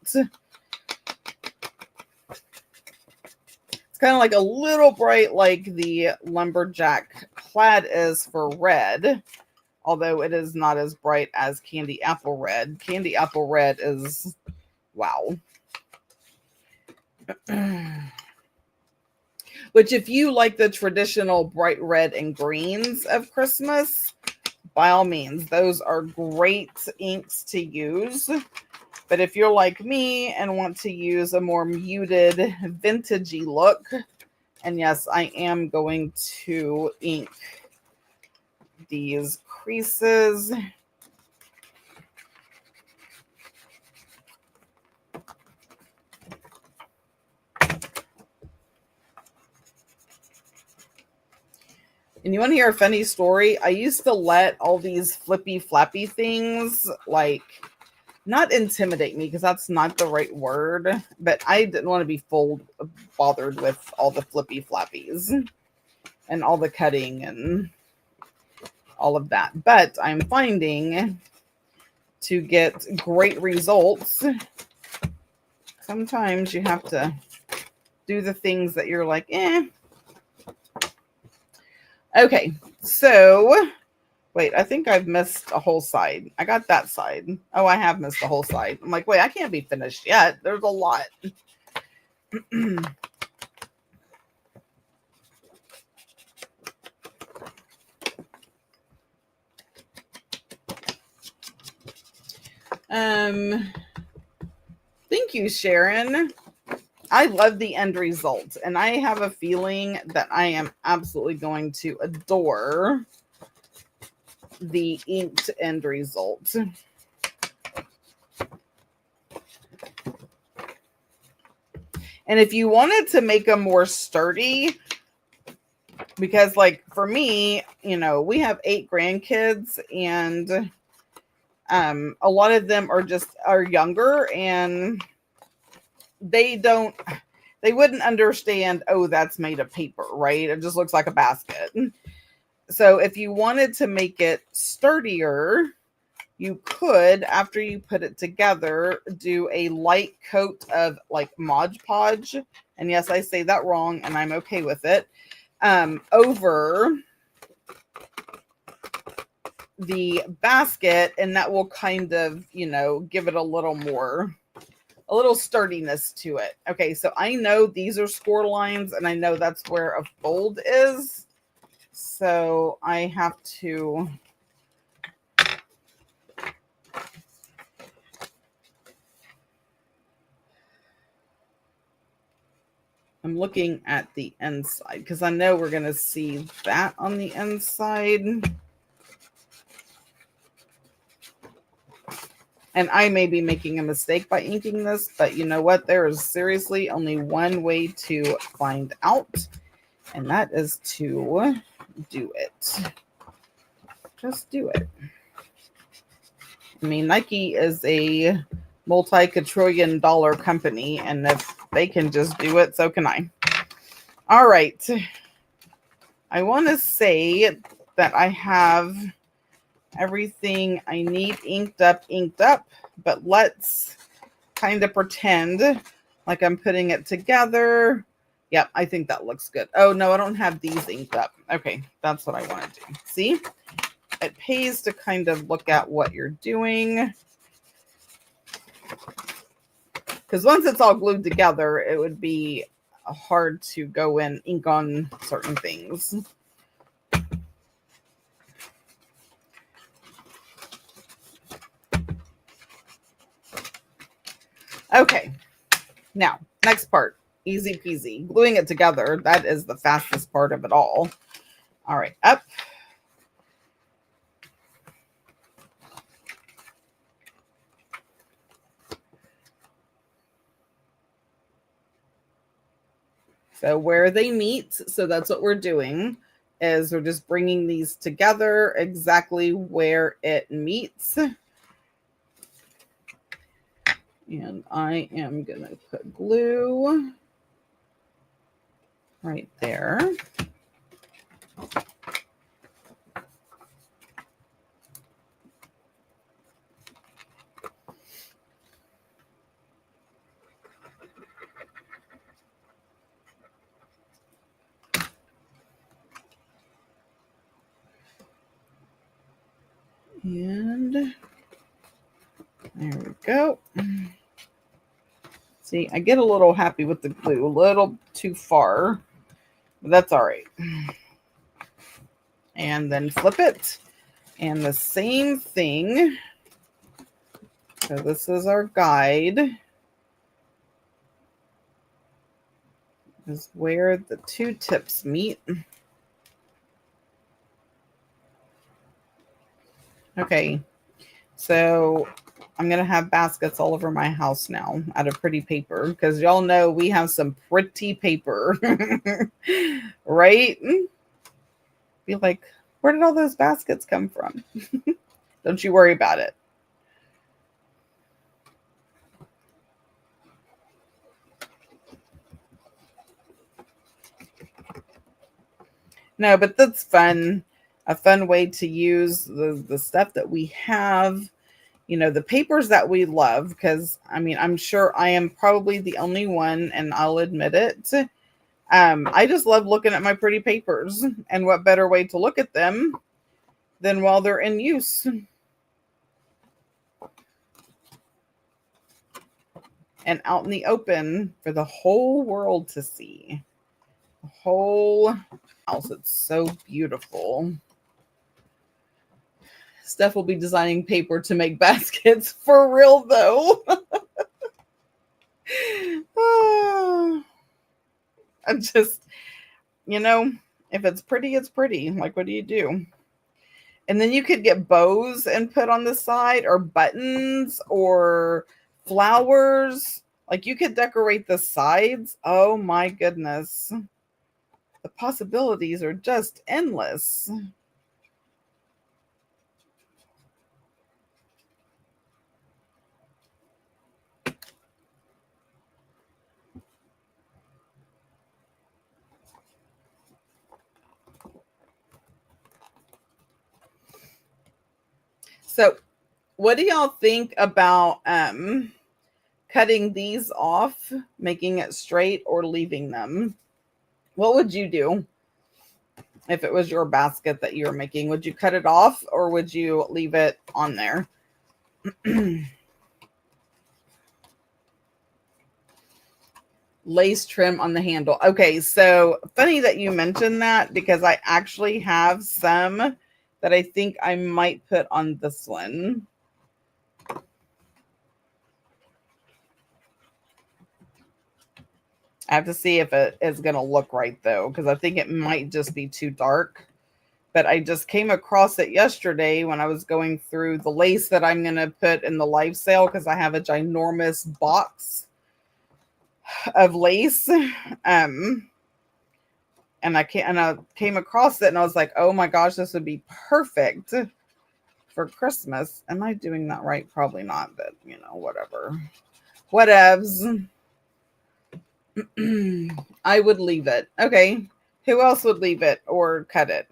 A: It's kind of like a little bright, like the lumberjack plaid is for red, although it is not as bright as candy apple red. Candy apple red is wow. Which, if you like the traditional bright red and greens of Christmas, by all means, those are great inks to use. But if you're like me and want to use a more muted, vintagey look, and yes, I am going to ink these creases. And you want to hear a funny story? I used to let all these flippy flappy things not intimidate me, because that's not the right word, but I didn't want to be bothered with all the flippy flappies and all the cutting and all of that. But I'm finding to get great results, sometimes you have to do the things that you're like, eh. Okay, so wait, I think I've missed a whole side. I got that side. Oh, I have missed a whole side. I'm like, wait, I can't be finished yet. There's a lot. Thank you, Sharon. I love the end result, and I have a feeling that I am absolutely going to adore the inked end result. And if you wanted to make them more sturdy, because for me, we have 8 grandkids, and a lot of them are younger, and they wouldn't understand, oh, that's made of paper, right? It just looks like a basket. So if you wanted to make it sturdier, you could, after you put it together, do a light coat of like Mod Podge. And yes, I say that wrong, and I'm okay with it. Over the basket, and that will kind of, give it a little sturdiness to it. Okay, so I know these are score lines, and I know that's where a fold is. So I have to... I'm looking at the inside because I know we're going to see that on the inside. And I may be making a mistake by inking this, but you know what? There is seriously only one way to find out, and that is to do it. Just do it. I mean, Nike is a multi-quadrillion dollar company, and if they can just do it, so can I. All right. I want to say that I have everything I need inked up, but let's kind of pretend like I'm putting it together. Yep, I think that looks good. Oh, no, I don't have these inked up. Okay, that's what I want to do. See? It pays to kind of look at what you're doing. Because once it's all glued together, it would be hard to go and ink on certain things. Okay, now, next part. Easy peasy. Gluing it together, that is the fastest part of it all. All right, up. So where they meet, so that's what we're doing, is we're just bringing these together exactly where it meets. And I am going to put glue right there. And there we go. See, I get a little happy with the glue, a little too far, but that's all right. And then flip it. And the same thing. So this is our guide. Is where the two tips meet. Okay, so I'm going to have baskets all over my house now out of pretty paper because y'all know we have some pretty paper, right? Be like, where did all those baskets come from? Don't you worry about it. No, but that's fun. A fun way to use the stuff that we have, the papers that we love. Because, I mean, I'm sure I am probably the only one, and I'll admit it. I just love looking at my pretty papers. And what better way to look at them than while they're in use? And out in the open for the whole world to see. The whole house. It's so beautiful. Steph will be designing paper to make baskets for real, though. I'm just, if it's pretty, it's pretty. Like, what do you do? And then you could get bows and put on the side, or buttons, or flowers. Like, you could decorate the sides. Oh my goodness. The possibilities are just endless. So what do y'all think about cutting these off, making it straight, or leaving them? What would you do if it was your basket that you were making? Would you cut it off or would you leave it on there? Lace trim on the handle. Okay, so funny that you mentioned that because I actually have some that I think I might put on this one. I have to see if it is going to look right though, because I think it might just be too dark. But I just came across it yesterday when I was going through the lace that I'm going to put in the live sale because I have a ginormous box of lace. And I came across it and I was like, oh my gosh, this would be perfect for Christmas. Am I doing that right? Probably not, but whatever. Whatevs. I would leave it. Okay. Who else would leave it or cut it?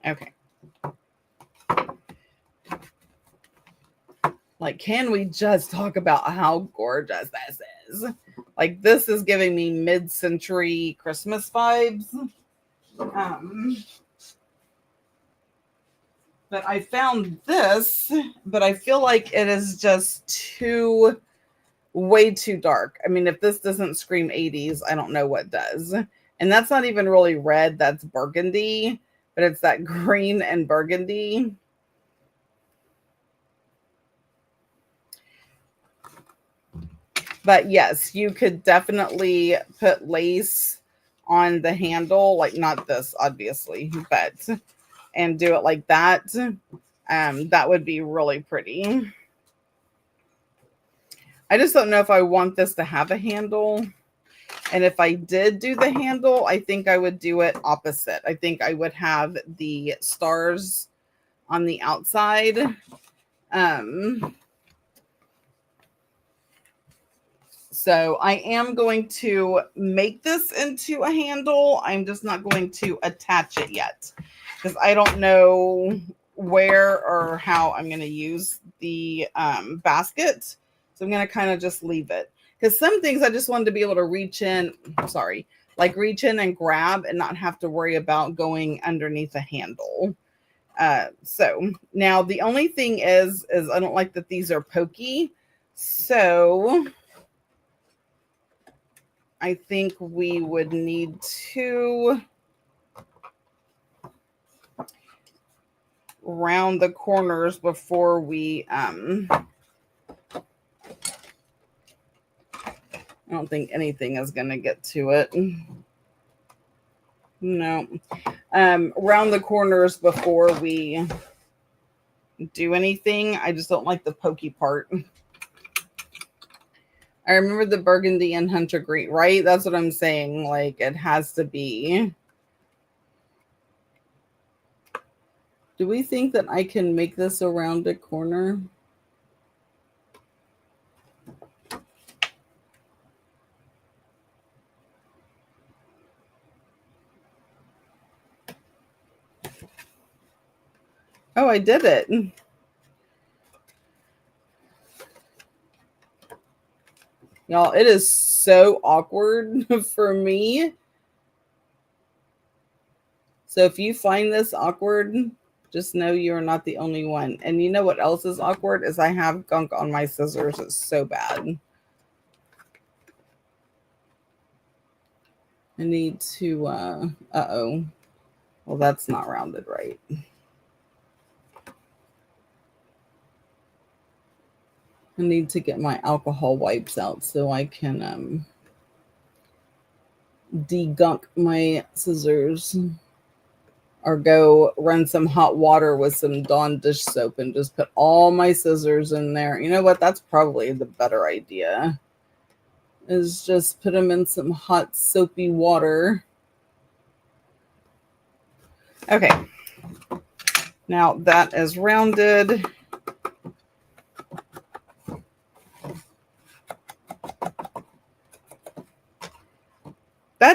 A: Okay. Like, can we just talk about how gorgeous this is? Like, this is giving me mid-century Christmas vibes. But I found this, but I feel like it is just way too dark. I mean, if this doesn't scream 80s, I don't know what does. And that's not even really red, that's burgundy, but it's that green and burgundy. But yes, you could definitely put lace on the handle, like not this, obviously, but and do it like that. That would be really pretty. I just don't know if I want this to have a handle. And if I did do the handle, I think I would do it opposite. I think I would have the stars on the outside. So I am going to make this into a handle. I'm just not going to attach it yet because I don't know where or how I'm going to use the basket. So I'm going to kind of just leave it because some things I just wanted to be able to reach in, reach in and grab and not have to worry about going underneath a handle. So now the only thing is I don't like that these are pokey. So I think we would need to round the corners before we I don't think anything is going to get to it. No. Round the corners before we do anything. I just don't like the pokey part. I remember the burgundy and hunter green, right? That's what I'm saying. Like, it has to be. Do we think that I can make this a rounded corner? Oh, I did it. Y'all, it is so awkward for me. So if you find this awkward, just know you're not the only one. And you know what else is awkward is I have gunk on my scissors. It's so bad. I need to, uh-oh. Well, that's not rounded right. I need to get my alcohol wipes out so I can de-gunk my scissors. Or go run some hot water with some Dawn dish soap and just put all my scissors in there. You know what? That's probably the better idea. Is just put them in some hot soapy water. Okay. Now that is rounded.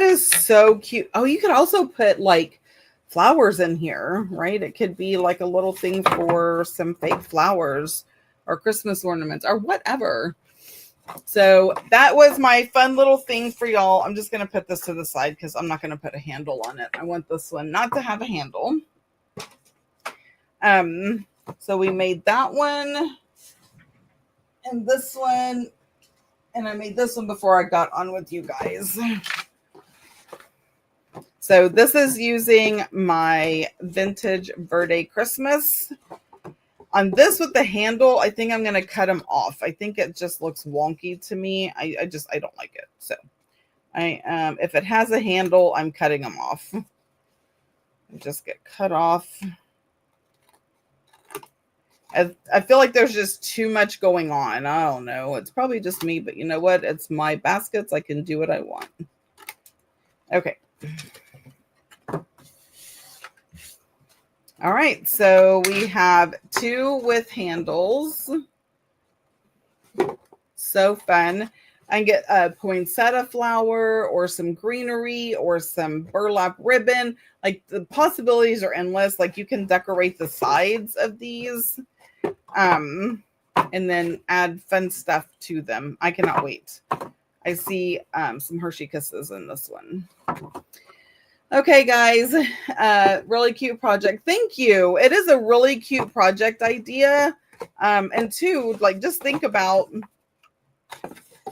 A: that is so cute. Oh, you could also put like flowers in here, right? It could be like a little thing for some fake flowers or Christmas ornaments or whatever. So that was my fun little thing for y'all. I'm just going to put this to the side because I'm not going to put a handle on it. I want this one not to have a handle. So we made that one and this one, and I made this one before I got on with you guys. So this is using my vintage Verde Christmas. On this with the handle, I think I'm going to cut them off. I think it just looks wonky to me. I don't like it. So if it has a handle, I'm cutting them off. Just get cut off. I feel like there's just too much going on. I don't know. It's probably just me, but you know what? It's my baskets. I can do what I want. Okay. All right. So we have 2 with handles. So fun. I can get a poinsettia flower or some greenery or some burlap ribbon. Like the possibilities are endless. Like you can decorate the sides of these. And then add fun stuff to them. I cannot wait. I see some Hershey Kisses in this one. Okay, guys, really cute project. Thank you. It is a really cute project idea. And 2, like just think about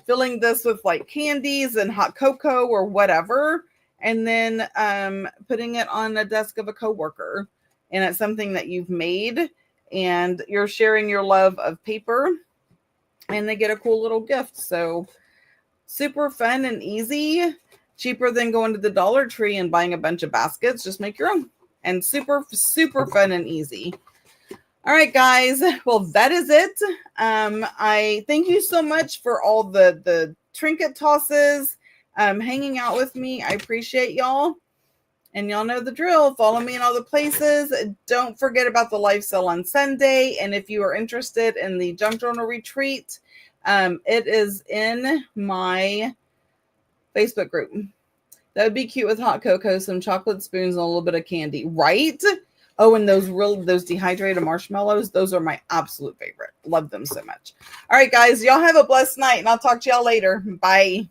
A: filling this with like candies and hot cocoa or whatever, and then putting it on the desk of a coworker. And it's something that you've made. And you're sharing your love of paper and they get a cool little gift. So super fun and easy, cheaper than going to the Dollar Tree and buying a bunch of baskets. Just make your own and super, super fun and easy. All right, guys. Well, that is it. I thank you so much for all the trinket tosses, hanging out with me. I appreciate y'all. And y'all know the drill. Follow me in all the places. Don't forget about the live sale on Sunday. And if you are interested in the Junk Journal Retreat, it is in my Facebook group. That would be cute with hot cocoa, some chocolate spoons, and a little bit of candy, right? Oh, and those dehydrated marshmallows, those are my absolute favorite. Love them so much. All right, guys, y'all have a blessed night, and I'll talk to y'all later. Bye.